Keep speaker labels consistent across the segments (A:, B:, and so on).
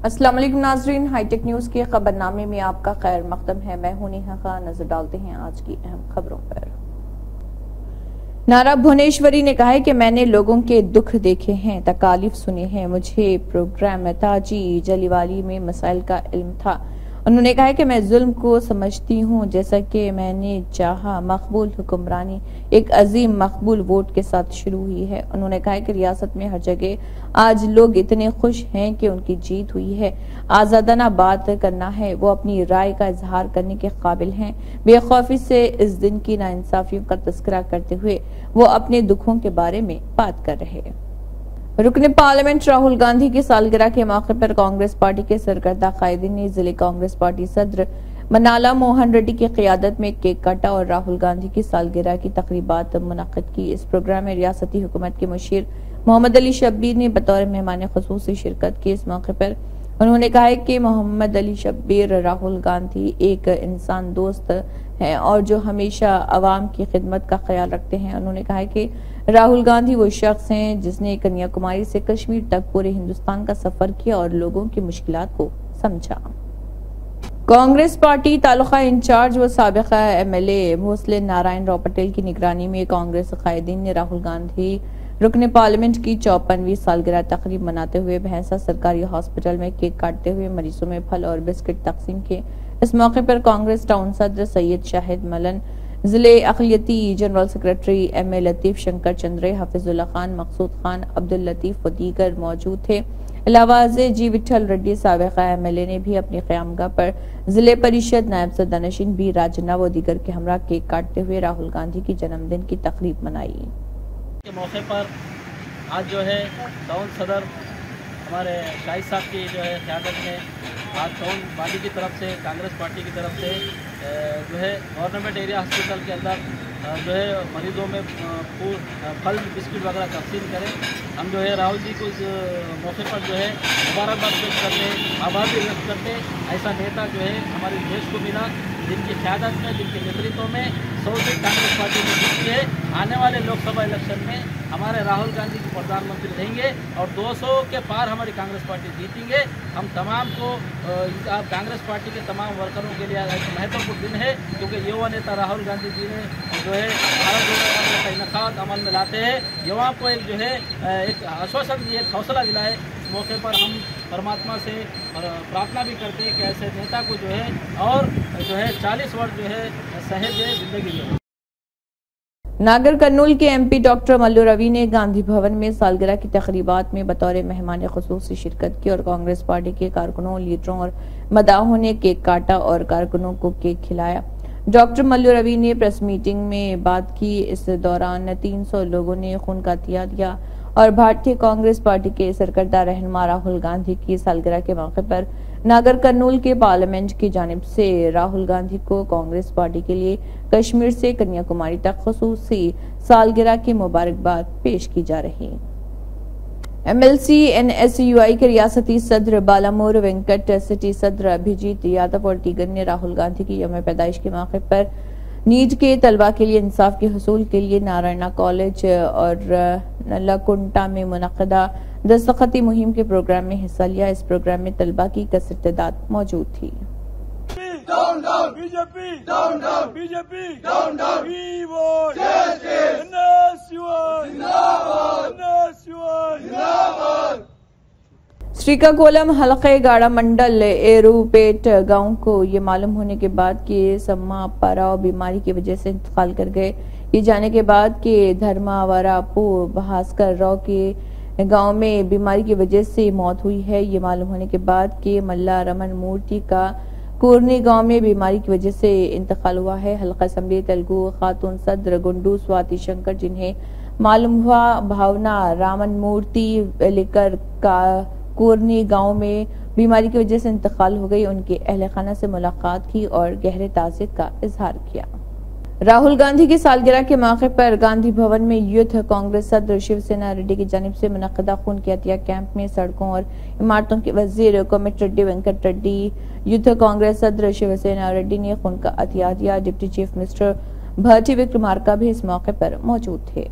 A: अस्सलाम वालेकुम नाजरीन, हाईटेक न्यूज के खबरनामे में आपका खैर मकदम है। मैं हूं नेहा खान। नजर डालते हैं आज की अहम खबरों पर। नारा भुवनेश्वरी ने कहा है कि मैंने लोगों के दुख देखे हैं, तकालीफ सुनी है। मुझे प्रोग्राम ताजी जलीवाली में मसाइल का इल्म था। उन्होंने कहा कि मैं जुल्म को समझती हूँ जैसा कि मैंने चाहा। मकबूल हुक्मरानी एक अजीम मकबूल वोट के साथ शुरू हुई है। उन्होंने कहा कि रियासत में हर जगह आज लोग इतने खुश हैं कि उनकी जीत हुई है। आजादाना बात करना है, वो अपनी राय का इजहार करने के काबिल हैं। बेखौफी से इस दिन की नाइंसाफियों का तस्करा करते हुए वो अपने दुखों के बारे में बात कर रहे हैं। रुकने पार्लियामेंट राहुल गांधी की सालगिरह के मौके पर कांग्रेस पार्टी के सरकर्दा कायदीन ने जिले कांग्रेस पार्टी सदर मनाला मोहन रेड्डी की क़ियादत में केक काटा और राहुल गांधी की सालगिरह की तकरीबात मुनक्किद की। इस प्रोग्राम में रियासती हुकूमत के मुशीर मोहम्मद अली शब्बीर ने बतौर मेहमान खुसूसी शिरकत की। इस मौके पर उन्होंने कहा है कि मोहम्मद अली शब्बीर राहुल गांधी एक इंसान दोस्त हैं और जो हमेशा अवाम की खिदमत का ख्याल रखते हैं। उन्होंने कहा है कि राहुल गांधी वो शख्स हैं जिसने कन्याकुमारी से कश्मीर तक पूरे हिंदुस्तान का सफर किया और लोगों की मुश्किलात को समझा। कांग्रेस पार्टी तालुका इंचार्ज व साबिका एमएलए भोसले नारायण राव पटेल की निगरानी में कांग्रेस कायदीन ने राहुल गांधी रुकने पार्लियामेंट की 54वीं सालगिरह तकरीब मनाते हुए भैंसा सरकारी हॉस्पिटल में केक काटते हुए मरीजों में फल और बिस्किट तकसीम किए। इस मौके पर कांग्रेस टाउन सदर सैयद शाहिद मलन, जिले अक़लियती general secretary MA Latif, Shankar Chandre, Hafeezullah Khan, Maqsood Khan, Abdul Latif व दीगर मौजूद थे। अलावा जी विठल रेड्डी साबिका एमएलए ने भी अपनी क़यामगाह पर जिले परिषद नायब सदरनशीन बी राजना व दीगर के हमरा केक काटते हुए राहुल गांधी की जन्मदिन की तकरीब मनाई।
B: के मौके पर आज जो है टाउन सदर हमारे शाहिद साहब की जो है क़यादत में आज टाउन वाली की तरफ से कांग्रेस पार्टी की तरफ से जो है गवर्नमेंट एरिया हॉस्पिटल के अंदर जो है मरीजों में फल बिस्किट वगैरह तकसीम करें। हम जो है राहुल जी को इस मौके पर जो है मुबारकबाद पेश करते हैं, आभार भी व्यक्त करते हैं। ऐसा नेता जो है हमारे देश को मिला जिनकी क़यादत में, जिनके नेतृत्व में 100 से कांग्रेस पार्टी ने जीती है। आने वाले लोकसभा इलेक्शन में हमारे राहुल गांधी जी प्रधानमंत्री रहेंगे और 200 के पार हमारी कांग्रेस पार्टी जीतेंगे। हम तमाम को कांग्रेस पार्टी के तमाम वर्करों के लिए एक महत्वपूर्ण दिन है क्योंकि युवा नेता राहुल गांधी जी ने जो है भारत जोड़ो यात्रा का इनकाद अमल में लाते हैं। युवाओं को एक जो है एक आश्वासन दिए, एक हौसला दिलाए। इस मौके पर हम परमात्मा से प्रार्थना भी करते हैं कि ऐसे नेता को जो है और जो है 40 वर्ष जो है सेहत जिंदगी जो है।
A: नागर कर्नूल के एमपी डॉक्टर मल्लू रवि ने गांधी भवन में सालगिरह की तकरीबात में बतौर मेहमान खुसूसी शिरकत की और कांग्रेस पार्टी के कारकुनों, लीडरों और मदाहों ने केक काटा और कारकुनों को केक खिलाया। डॉक्टर मल्लू रवि ने प्रेस मीटिंग में बात की। इस दौरान 300 लोगों ने खून का तिया दिया और भारतीय कांग्रेस पार्टी के सरकर्दा रहनुमा राहुल गांधी की सालगिरह के मौके पर नागर कर्नूल के पार्लियामेंट की जानिब से राहुल गांधी को कांग्रेस पार्टी के लिए कश्मीर से कन्याकुमारी तक खुसूसी सालगिरह की मुबारकबाद पेश की जा रही। एमएलसी एनएसयूआई के रियासती सदर बालामोर वेंकट, सिटी सदर अभिजीत यादव और दीगर ने राहुल गांधी की यौम पैदाइश के मौके पर नीट के तलबा के लिए इंसाफ के हसूल के लिए नारायणा कॉलेज और नलाकुंटा में मुनक़दा दस्तखती मुहिम के प्रोग्राम में हिस्सा लिया। इस प्रोग्राम में तलबा की कसर तादाद मौजूद थी।
C: Down, down, BJP, down, down, BJP, down, down, we want justice, जिंदाबाद।
A: श्रीकाकुलम हलके गाड़ा मंडल एरूपेट गांव को ये मालूम होने के बाद कि सम्मा पराव बीमारी की वजह से इंतकाल कर गए। ये जाने के बाद कि धर्मावरापू भास्कर राव के गांव में बीमारी की वजह से मौत हुई है। ये मालूम होने के बाद कि मल्ला रमन मूर्ति का कुरनी गांव में बीमारी की वजह से इंतकाल हुआ है। हल्का असम्बली तेलुगु खातून सदर गुंडू स्वाति शंकर, जिन्हें मालूम हुआ भावना रामन मूर्ति लेकर का कुरनी गांव में बीमारी की वजह से इंतकाल हो गई, उनके अहले खाना से मुलाकात की और गहरे ताज़ियत का इजहार किया। राहुल गांधी की सालगिरह के मौके पर गांधी भवन में यूथ कांग्रेस सदर शिवसेना रेड्डी की जानिब से मुनक़दा खून के अतिया कैंप में सड़कों और इमारतों के वजीर कोमट रेड्डी वेंकट रेड्डी, यूथ कांग्रेस सदर शिवसेना रेड्डी ने खून का अतिया दिया। डिप्टी चीफ मिनिस्टर भट्टी विक्रमार्का भी इस मौके पर मौजूद थे।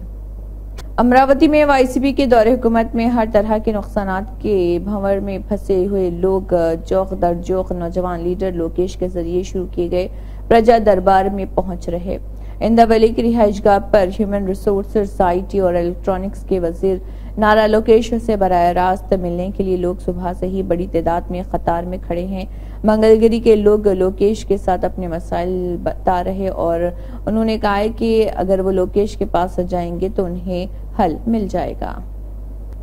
A: अमरावती में वाईसीपी के दौरे हुकूमत में हर तरह के नुकसानात के भंवर में फंसे हुए लोग जोख दर जोख नौजवान लीडर लोकेश के जरिए शुरू किए गए प्रजा दरबार में पहुंच रहे। इंदावली की रिहाइशगाह पर ह्यूमन रिसोर्सेज आईटी और इलेक्ट्रॉनिक्स के वजीर नारा लोकेश से बराह रास्त मिलने के लिए लोग सुबह से ही बड़ी तादाद में कतार में खड़े हैं। मंगलगिरी के लोग लोकेश के साथ अपने मसाइल बता रहे और उन्होंने कहा है कि अगर वो लोकेश के पास जाएंगे तो उन्हें हल मिल जाएगा।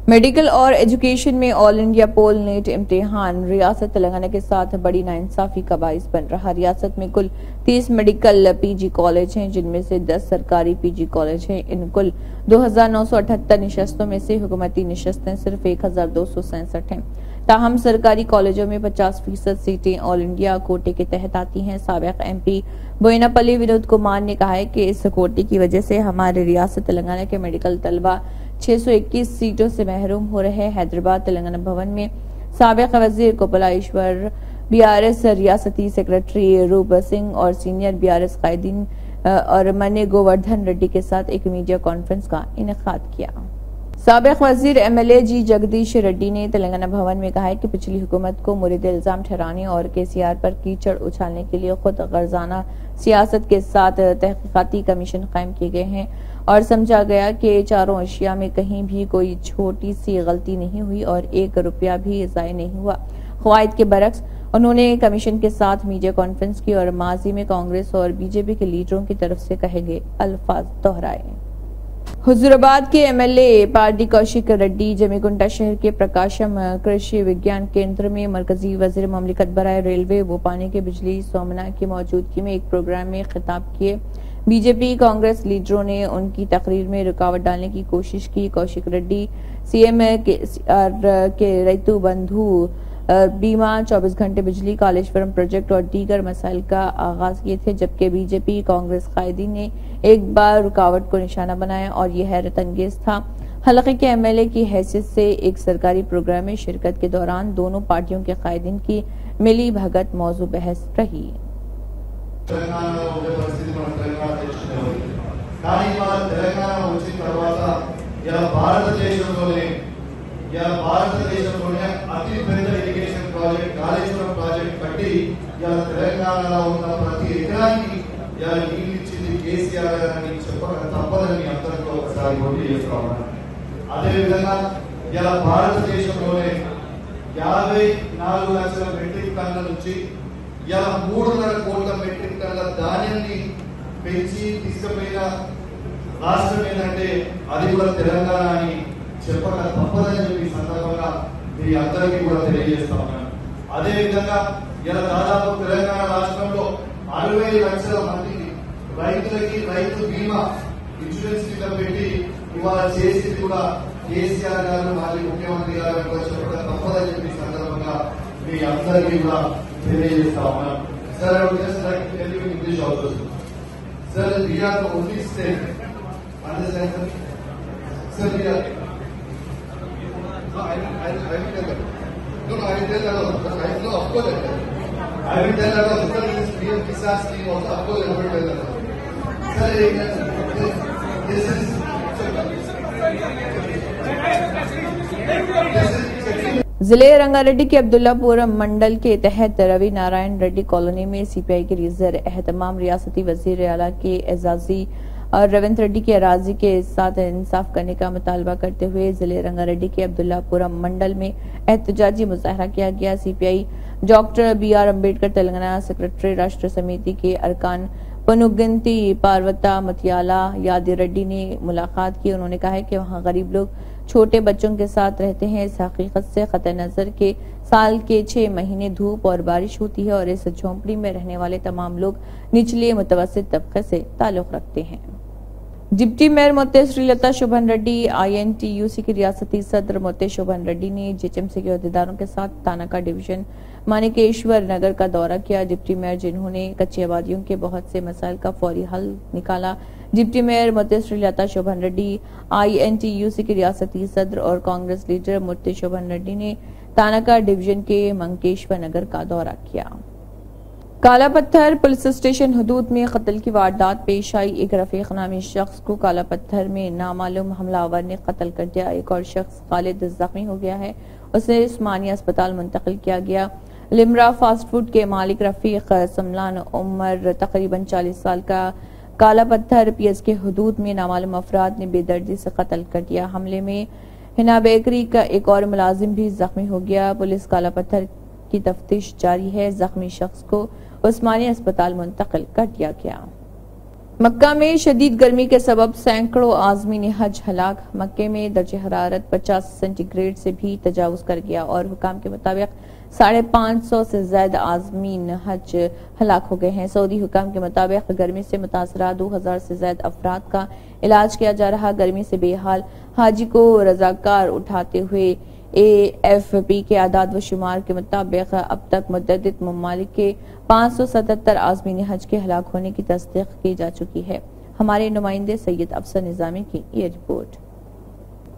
A: मेडिकल और एजुकेशन में ऑल इंडिया पोल नेट इम्तिहान रियासत तेलंगाना के साथ बड़ी नाइंसाफी का बाइस बन रहा। रियासत में कुल 30 मेडिकल पीजी कॉलेज हैं, जिनमें से 10 सरकारी पीजी कॉलेज हैं। इन कुल 2978 निशस्तों में से हुकूमती निशस्तें सिर्फ 1267 हैं। ताहम सरकारी कॉलेजों में 50% सीटें ऑल इंडिया कोटे के तहत आती हैं। साबिक MP बोयनापल्ली विनोद कुमार ने कहा है कि इस कोटे की वजह से हमारे रियासत तेलंगाना के मेडिकल तलबा 621 सीटों से महरूम हो रहे। हैदराबाद तेलंगाना भवन में साबिक वजीर कोपलाईश्वर, BRS रियासती सेक्रेटरी रूप सिंह और सीनियर BRS कायदीन और मने गोवर्धन रेड्डी के साथ एक मीडिया कॉन्फ्रेंस का इनेकाद किया। साबिक वजीर MLA जी जगदीश रेड्डी ने तेलंगाना भवन में कहा है कि पिछली हुकूमत को मुरीद इल्जाम ठहराने और KCR पर कीचड़ उछालने के लिए खुद गर्जाना सियासत के साथ तहकीकाती कमीशन कायम किए गए हैं और समझा गया कि चारों अशिया में कहीं भी कोई छोटी सी गलती नहीं हुई और 1 रुपया भी ज़ाय नहीं हुआ। ख्वाहिद के बरक्स उन्होंने कमीशन के साथ मीडिया कॉन्फ्रेंस की और माजी में कांग्रेस और BJP के लीडरों की तरफ से कहे गए अल्फाज दोहराए। हुजूराबाद के MLA पार्टी कौशिक रेड्डी जमीगुंडा शहर के प्रकाशम कृषि विज्ञान केंद्र में मरकजी वजीर ममलिकत बराए रेलवे बोपानी के बिजली सोमना की मौजूदगी में एक प्रोग्राम में खिताब किए। BJP कांग्रेस लीडरों ने उनकी तकरीर में रुकावट डालने की कोशिश की। कौशिक रेड्डी CM के रैतु बंधु बीमा 24 घंटे बिजली कालेश्वरम प्रोजेक्ट और दीगर मसाइल का आगाज किए थे, जबकि BJP कांग्रेस कायदी ने एक बार रुकावट को निशाना बनाया और यह हैरत अंगेज था। हलके के MLA की हैसियत से एक सरकारी प्रोग्राम में शिरकत के दौरान दोनों पार्टियों के कायदीन की मिली भगत मौजू बहस रही।
D: భారతదేశంలోనే అతి పెద్ద ఇరిగేషన్ ప్రాజెక్ట్ కాళేశ్వరం ప్రాజెక్ట్ కట్టి తెలంగాణలో ఉన్న ప్రతి ఎకరానికి నీళ్ళు ఇచ్చింది KCR గారని చెప్పక తప్పదని అందరితో ఒకసారి గుర్తు చేస్తా ఉన్నాను. అదేవిధంగా భారతదేశంలోనే 54 లక్షల మెట్రిక్ టన్నుల నుంచి 3.5 కోట్ల మెట్రిక్ టన్నుల ధాన్యాన్ని పెంచి తీసుకుపోయిన రాష్ట్రం ఏంటంటే అది కూడా తెలంగాణ అని చెప్పక తప్పదని చెప్పి సందర్భంగా మీ అందరికీ కూడా తెలియజేస్తా ఉన్నాను. అదేవిధంగా దాదాపు తెలంగాణ రాష్ట్రంలో 60 లక్షల మందికి రైతులకి రైతు బీమా ఇన్సూరెన్స్ కింద పెట్టి ఇవాళ చేసి కూడా KCR గారు మాజీ ముఖ్యమంత్రి గారు కూడా చెప్పక తప్పదని చెప్పి సందర్భంగా మీ అందరికీ కూడా తెలియజేస్తా ఉన్నాను. Sir I would just like to tell you in English also. Sir, we are the only state. Understand, sir? Sir, we are. No, I will tell that. No, I will tell that also. No, of course I will tell that also. Sir, this PM Kisan scheme also, of course I will tell that also. Sir, this is...
A: जिले रंगारेड्डी के अब्दुल्लापुर मंडल के तहत Ravi Narayan Reddy colony में CPI के ज़ेर एहतमाम रियासती वजीर आला के एजाजी और रविंद्र रेड्डी की अराजी के साथ इंसाफ करने का मुतालबा करते हुए जिले रंगारेड्डी के अब्दुल्लापुरम मंडल में एहतजाजी मुजाहरा किया गया। CPI doctor BR Ambedkar Telangana secretary राष्ट्र समिति के अरकान पनुगंती पार्वता मतियाला यादी रेड्डी ने मुलाकात की। उन्होंने कहा है कि वहां गरीब लोग छोटे बच्चों के साथ रहते हैं। इस हकीकत से कतई नजर के साल के 6 महीने धूप और बारिश होती है और इस झोंपड़ी में रहने वाले तमाम लोग निचले मुतवस्सित तबके से ताल्लुक रखते हैं। डिप्टी मेयर मोते श्रीलता शोभन रेड्डी INTUC की रियासती सदर मोते शोभन रेड्डी ने GHMC के अहदेदारों के साथ तानाका डिवीजन मानिकेश्वर नगर का दौरा किया। डिप्टी मेयर जिन्होंने कच्ची आबादियों के बहुत से मसाइल का फौरी हल निकाला। डिप्टी मेयर मोते श्रीलता शोभन रेड्डी INTUC की रियासती सदर और कांग्रेस लीडर मोते शोभन रेड्डी ने तानाका डिवीजन के मंकेश्वर नगर का दौरा किया। काला पत्थर पुलिस स्टेशन हदूद में कत्ल की वारदात पेश आई। एक रफीक नामी शख्स को काला पत्थर में नामालूम हमलावर ने कत्ल कर दिया। एक और शख्स खालिद जख्मी हो गया है, उसे उस्मानिया अस्पताल मुंतकिल किया गया। लिमरा फास्ट फूड के मालिक रफीक समलान उम्र तकरीबन 40 साल का काला पत्थर पीएस के हदूद में नामालूम अफराद ने बेदर्दी से कत्ल कर दिया। हमले में हिना बेकरी का एक और मुलाजिम भी जख्मी हो गया। पुलिस काला पत्थर की तफ्तीश जारी है। जख्मी शख्स को उस्मानिया अस्पताल मुंतकिल कर दिया गया। मक्का में शदीद गर्मी के सबब सैकड़ों आज़मीन हज हलाक। मक्के में दर्जे हरारत 50 सेंटीग्रेड से भी तजावुज कर गया और हुकाम के मुताबिक 550 से ज्यादा आज़मीन हज हलाक हो गए हैं। सऊदी हुकाम के मुताबिक गर्मी से मुतासरा 2000 से ज्यादा अफराद का इलाज किया जा रहा। गर्मी से बेहाल हाजी को रजाकार उठाते हुए AFP के आदाद व शुमार के मुताबिक अब तक मुतअद्दिद ममालिक के 577 आज़मीन हज के हलाक होने की तस्दीक की जा चुकी है। हमारे नुमाइंदे सैयद अफसर निजामी की ये रिपोर्ट।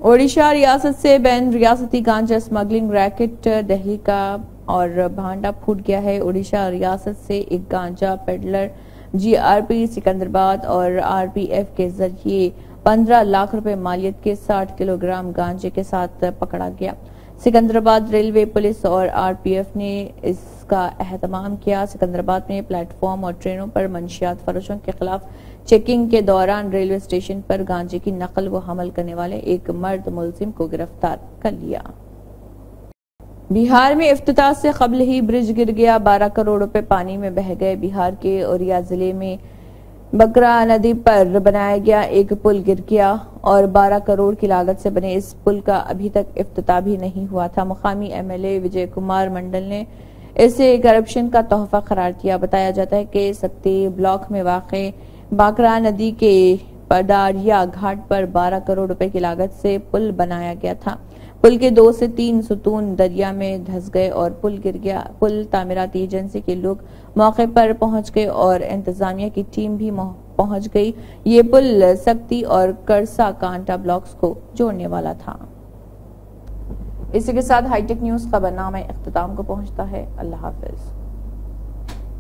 A: ओडिशा रियासत से बैन रियासती गांजा स्मगलिंग रैकेट दिल्ली का और भांडा फूट गया है। ओडिशा रियासत से एक गांजा पेडलर GRP सिकंदराबाद और RPF के जरिए 15 लाख रुपए मालियत के 60 किलोग्राम गांजे के साथ पकड़ा गया। सिकंदराबाद रेलवे पुलिस और RPF ने इसका एहतमाम किया। सिकंदराबाद में प्लेटफॉर्म और ट्रेनों पर मंशियात फरोशों के खिलाफ चेकिंग के दौरान रेलवे स्टेशन पर गांजे की नकल व हमल करने वाले एक मर्द मुलजिम को गिरफ्तार कर लिया। बिहार में इफ्तिताह से कबल ही ब्रिज गिर गया, 12 करोड़ रुपए पानी में बह गए। बिहार के औरिया जिले में बकरा नदी पर बनाया गया एक पुल गिर गया और 12 करोड़ की लागत से बने इस पुल का अभी तक इफ्तिताह भी नहीं हुआ था। मुकामी MLA विजय कुमार मंडल ने इसे करप्शन का तोहफा करार दिया। बताया जाता है कि सत्ती ब्लॉक में वाक़े बाकरा नदी के पडारिया घाट पर 12 करोड़ रुपए की लागत से पुल बनाया गया था। पुल के 2 से 3 सुतून दरिया में धंस गए और पुल गिर गया। पुल तामीराती एजेंसी के लोग मौके पर पहुंच गए और इंतजामिया की टीम भी पहुंच गई। ये पुल सक्ती और करसा कांटा ब्लॉक्स को जोड़ने वाला था। इसी के साथ हाईटेक न्यूज खबरनामा इख्तिताम को पहुंचता है। अल्लाह हाफिज।